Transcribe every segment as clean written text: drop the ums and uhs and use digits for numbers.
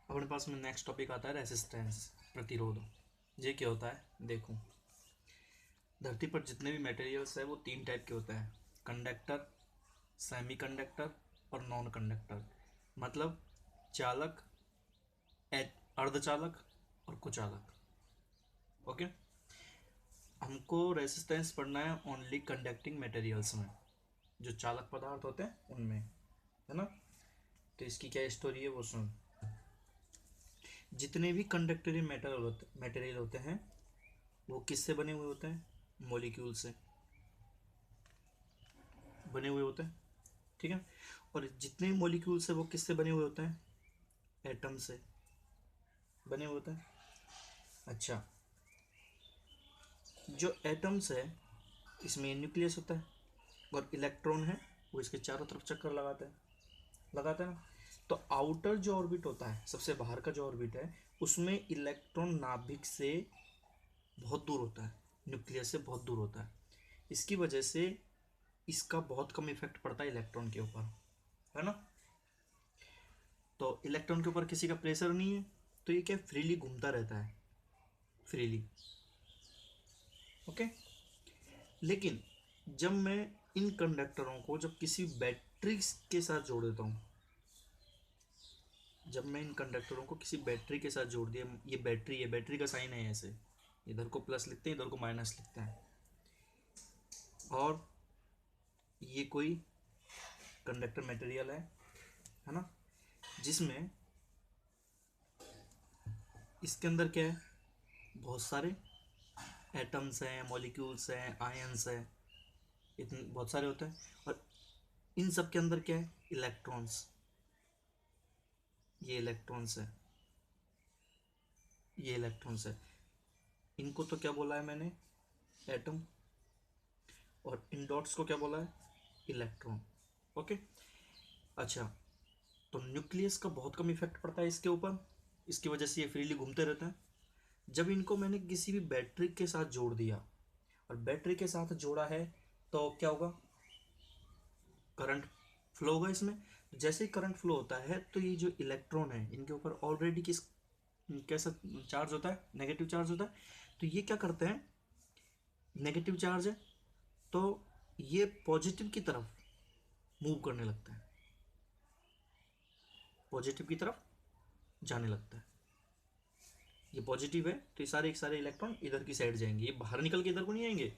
अपने पास में next topic आता है रेसिस्टेंस, प्रतिरोध। ये क्या होता है देखो, धरती पर जितने भी मटेरियल्स है वो तीन टाइप के होते हैं: कंडक्टर, सेमी कंडक्टर और नॉन कंडक्टर। मतलब चालक, अर्धचालक और कुचालक। ओके, हमको रेसिस्टेंस पढ़ना है ओनली कंडक्टिंग मटेरियल्स में, जो चालक पदार्थ होते हैं उनमें, है ना। तो इसकी क्या स्टोरी है वो सुन। जितने भी कंडक्टरी मटेरियल होते हैं वो किससे बने हुए होते हैं? मॉलिक्यूल से बने हुए होते हैं, ठीक है। और जितने भी मॉलिक्यूल्स है वो किससे बने हुए होते हैं? एटम से बने हुए होते हैं। अच्छा, जो एटम्स है इसमें न्यूक्लियस होता है और इलेक्ट्रॉन है वो इसके चारों तरफ चक्कर लगाता है ना। तो आउटर जो ऑर्बिट होता है, सबसे बाहर का जो ऑर्बिट है, उसमें इलेक्ट्रॉन नाभिक से बहुत दूर होता है, न्यूक्लियस से बहुत दूर होता है। इसकी वजह से इसका बहुत कम इफेक्ट पड़ता है इलेक्ट्रॉन के ऊपर, है ना। तो इलेक्ट्रॉन के ऊपर किसी का प्रेशर नहीं है, तो ये क्या फ्रीली घूमता रहता है, फ्रीली। ओके। लेकिन जब मैं इन कंडक्टरों को जब किसी बैटरी के साथ जोड़ देता हूँ, जब मैं इन कंडक्टरों को किसी बैटरी के साथ जोड़ दिया, ये बैटरी है, बैटरी का साइन है ऐसे, इधर को प्लस लिखते हैं, इधर को माइनस लिखते हैं, और ये कोई कंडक्टर मटेरियल है ना, जिसमें इसके अंदर क्या है, बहुत सारे एटम्स हैं, मॉलिक्यूल्स हैं, आयंस हैं, इतने बहुत सारे होते हैं। और इन सब के अंदर क्या है? इलेक्ट्रॉन्स। ये इलेक्ट्रॉन्स है, ये इलेक्ट्रॉन्स है। इनको तो क्या बोला है मैंने? एटम। और इन डॉट्स को क्या बोला है? इलेक्ट्रॉन। ओके। अच्छा, तो न्यूक्लियस का बहुत कम इफेक्ट पड़ता है इसके ऊपर, इसकी वजह से ये फ्रीली घूमते रहते हैं। जब इनको मैंने किसी भी बैटरी के साथ जोड़ दिया, और बैटरी के साथ जोड़ा है, तो क्या होगा? करंट फ्लो होगा इसमें। जैसे ही करंट फ्लो होता है तो ये जो इलेक्ट्रॉन है इनके ऊपर ऑलरेडी कैसा चार्ज होता है? नेगेटिव चार्ज होता है। तो ये क्या करते हैं, नेगेटिव चार्ज है तो ये पॉजिटिव की तरफ मूव करने लगता है, पॉजिटिव की तरफ जाने लगता है। ये पॉजिटिव है तो ये सारे के सारे इलेक्ट्रॉन इधर की साइड जाएंगे, ये बाहर निकल के इधर को नहीं आएंगे,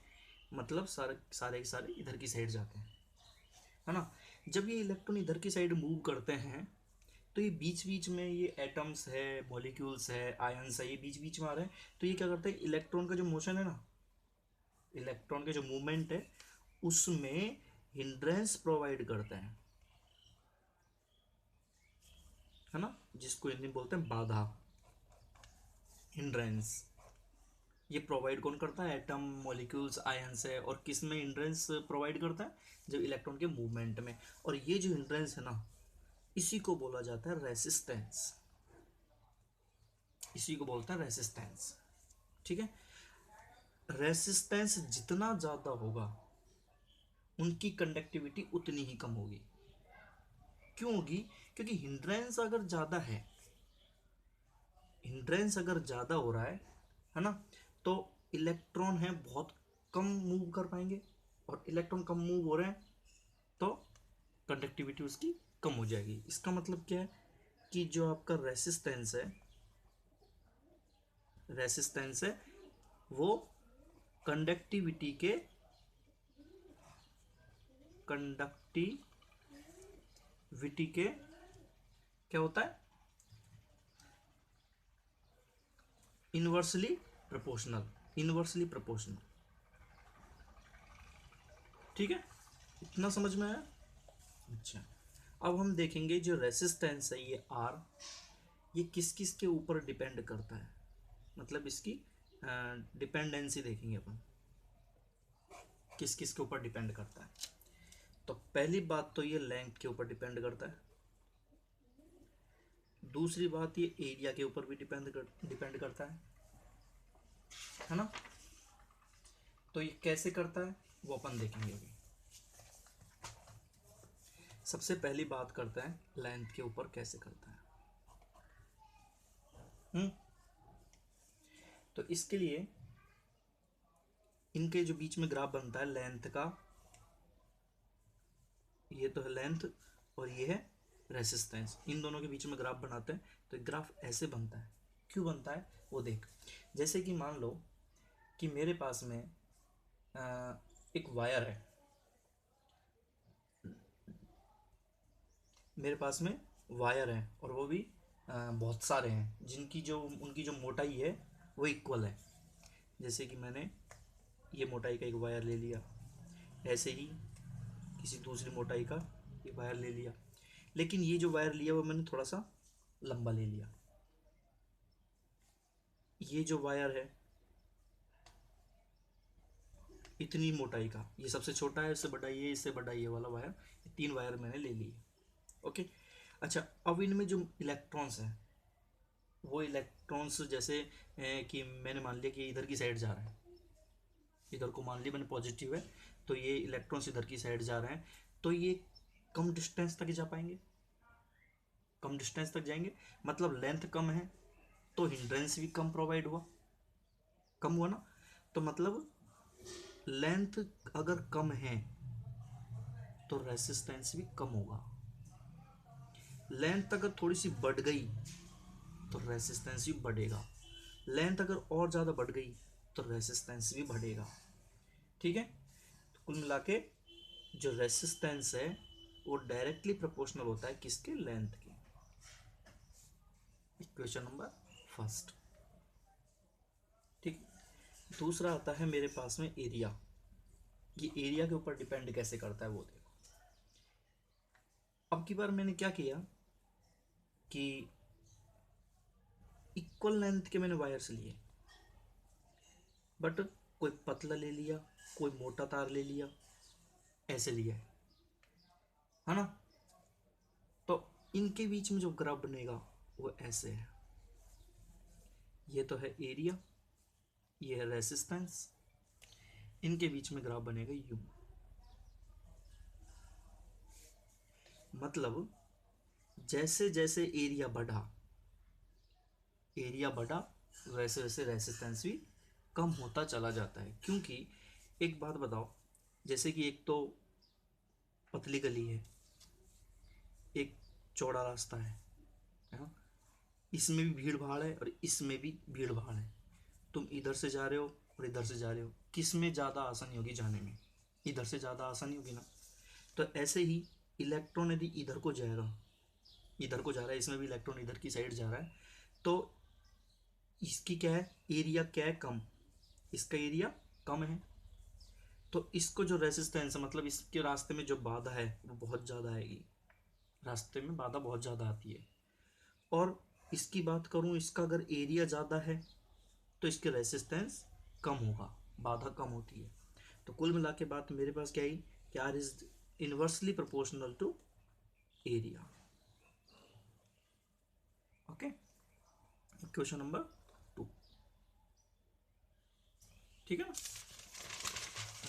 मतलब सारे सारे के सारे इधर की साइड जाते हैं, है ना। जब ये इलेक्ट्रॉन इधर की साइड मूव करते हैं तो ये बीच बीच में ये एटम्स है, मॉलिक्यूल्स है, आयंस है, ये बीच बीच में आ रहे हैं। तो ये क्या करते हैं, इलेक्ट्रॉन का जो मोशन है ना, इलेक्ट्रॉन के जो मूवमेंट है उसमें हिंड्रेंस प्रोवाइड करते हैं, है ना, जिसको हिंदी में बोलते हैं बाधा, हिंड्रेंस। ये प्रोवाइड कौन करता है? एटम, मॉलिक्यूल्स, आयंस है। और किस में हिंड्रेंस प्रोवाइड करता है? जब इलेक्ट्रॉन के मूवमेंट में। और ये जो हिंड्रेंस है ना, इसी को बोला जाता है रेसिस्टेंस, इसी को बोलता है रेसिस्टेंस, ठीक है। रेसिस्टेंस जितना ज़्यादा होगा उनकी कंडक्टिविटी उतनी ही कम होगी। क्यों होगी? क्योंकि हिंड्रेंस अगर ज़्यादा हो रहा है ना, तो इलेक्ट्रॉन है बहुत कम मूव कर पाएंगे, और इलेक्ट्रॉन कम मूव हो रहे हैं तो कंडक्टिविटी उसकी कम हो जाएगी। इसका मतलब क्या है कि जो आपका रेसिस्टेंस है वो कंडक्टिविटी के कंडक्टिविटी के क्या होता है? इनवर्सली प्रोपोर्शनल, इनवर्सली प्रोपोर्शनल, ठीक है। इतना समझ में आया? अच्छा, अब हम देखेंगे जो रेसिस्टेंस है ये आर, ये किस किस के ऊपर डिपेंड करता है, मतलब इसकी डिपेंडेंसी देखेंगे अपन, किस किस के ऊपर डिपेंड करता है। तो पहली बात तो ये लेंथ के ऊपर डिपेंड करता है। दूसरी बात ये एरिया के ऊपर भी डिपेंड करता है ना। तो ये कैसे करता है वो अपन देखेंगे अभी। सबसे पहली बात करते हैं लेंथ के ऊपर कैसे करता है। हम्म। तो इसके लिए इनके जो बीच में ग्राफ बनता है लेंथ का, ये तो है लेंथ और ये है रेसिस्टेंस, इन दोनों के बीच में ग्राफ बनाते हैं। तो ग्राफ ऐसे बनता है, क्यों बनता है वो देख। जैसे कि मान लो कि मेरे पास में एक वायर है, मेरे पास में वायर है और वो भी बहुत सारे हैं जिनकी जो उनकी जो मोटाई है वो इक्वल है। जैसे कि मैंने ये मोटाई का एक वायर ले लिया, ऐसे ही किसी दूसरी मोटाई का ये वायर ले लिया, लेकिन ये जो वायर लिया वो मैंने थोड़ा सा लंबा ले लिया। ये जो वायर है इतनी मोटाई का, ये सबसे छोटा है, इससे बड़ा ये, इससे बड़ा ये वाला वायर, ये तीन वायर मैंने ले लिए। ओके। अच्छा, अब इनमें जो इलेक्ट्रॉन्स हैं वो इलेक्ट्रॉन्स जैसे कि मैंने मान लिया कि इधर की साइड जा रहा है, इधर को मान लिया मैंने पॉजिटिव है, तो ये इलेक्ट्रॉन्स इधर की साइड जा रहे हैं, तो ये कम डिस्टेंस तक जा पाएंगे, कम डिस्टेंस तक जाएंगे, मतलब लेंथ कम है तो हिंड्रेंस भी कम प्रोवाइड हुआ, कम हुआ ना। तो मतलब लेंथ अगर कम है तो रेसिस्टेंस भी कम होगा, लेंथ अगर थोड़ी सी बढ़ गई तो रेसिस्टेंस भी बढ़ेगा, लेंथ अगर और ज़्यादा बढ़ गई तो रेसिस्टेंस भी बढ़ेगा। ठीक है। तो कुल मिला के जो रेसिस्टेंस है वो डायरेक्टली प्रोपोर्शनल होता है किसके, लेंथ के। Equation number first. ठीक। दूसरा आता है मेरे पास में एरिया, ये एरिया के ऊपर डिपेंड कैसे करता है वो देखो। अब की बार मैंने क्या किया कि इक्वल लेंथ के मैंने वायर्स लिए, बट कोई पतला ले लिया, कोई मोटा तार ले लिया, ऐसे लिया है ना। तो इनके बीच में जो ग्राफ बनेगा वो ऐसे है, ये तो है एरिया, ये है रेसिस्टेंस, इनके बीच में ग्राफ बनेगा यू। मतलब जैसे जैसे एरिया बढ़ा, एरिया बढ़ा वैसे वैसे रेसिस्टेंस भी कम होता चला जाता है। क्योंकि एक बात बताओ, जैसे कि एक तो पतली गली है, एक चौड़ा रास्ता है ना, इसमें भी भीड़ भाड़ है और इसमें भी भीड़ भाड़ है, तुम इधर से जा रहे हो और इधर से जा रहे हो, किस में ज़्यादा आसानी होगी जाने में, इधर से ज़्यादा आसानी होगी ना। तो ऐसे ही इलेक्ट्रॉन यदि इधर को जाएगा, इधर को जा रहा है, इसमें भी इलेक्ट्रॉन इधर की साइड जा रहा है, तो इसकी क्या है, एरिया क्या है, कम, इसका एरिया कम है, तो इसको जो रेसिस्टेंस है, मतलब इसके रास्ते में जो बाधा है वो बहुत ज़्यादा आएगी, रास्ते में बाधा बहुत ज़्यादा आती है। और इसकी बात करूँ, इसका अगर एरिया ज़्यादा है तो इसके रेसिस्टेंस कम होगा, बाधा कम होती है। तो कुल मिला के बात मेरे पास क्या आई कि R is inversely proportional to area. Okay, question number 2। ठीक है ना।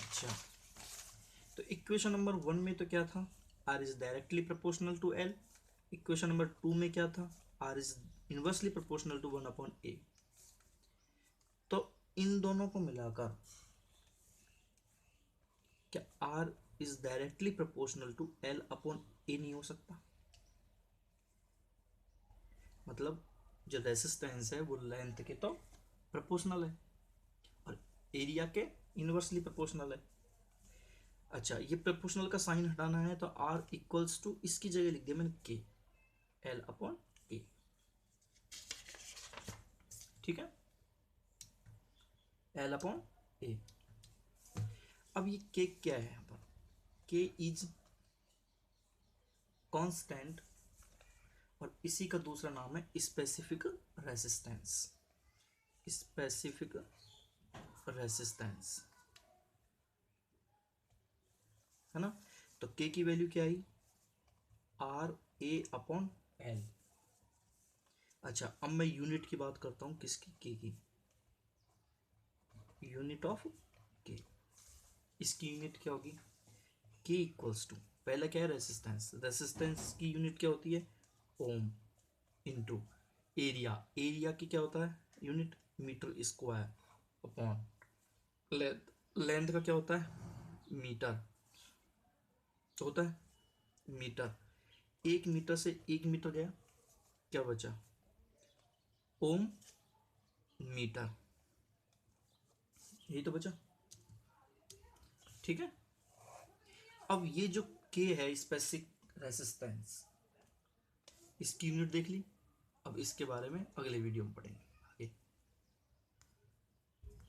अच्छा, तो इक्वेशन नंबर 1 में तो क्या था, R is directly proportional to L. Equation number 2 में क्या था, R is inversely proportional to 1/a। तो इन दोनों को मिलाकर क्या R is directly proportional to L/A नहीं हो सकता। मतलब जो रेसिस्टेंस है वो लेंथ के तो प्रोपोर्शनल है और एरिया के इनवर्सली प्रोपोर्शनल है। अच्छा, ये प्रोपोर्शनल का साइन हटाना है तो आर इक्वल्स टू, इसकी जगह लिख दिया मैंने के, L/A। ठीक है, L/A। अब ये के क्या है यहाँ पर, के इज कांस्टेंट और इसी का दूसरा नाम है स्पेसिफिक रेसिस्टेंस, स्पेसिफिक रेसिस्टेंस है ना। तो के की वैल्यू क्या आई, RA/L। अच्छा, अब मैं यूनिट की बात करता हूं, किसकी, के की, यूनिट ऑफ के। इसकी यूनिट क्या होगी, के इक्वल्स टू, पहला क्या है रेसिस्टेंस, रेसिस्टेंस की यूनिट क्या होती है, ओम, इंटू एरिया, एरिया की क्या होता है unit, meter square upon length, length का क्या होता है मीटर, तो होता है मीटर। एक मीटर से एक मीटर गया, क्या बचा ओम मीटर, यही तो बचा। ठीक है, अब ये जो के है स्पेसिफिक रेसिस्टेंस, इसकी यूनिट देख ली। अब इसके बारे में अगले वीडियो में पढ़ेंगे।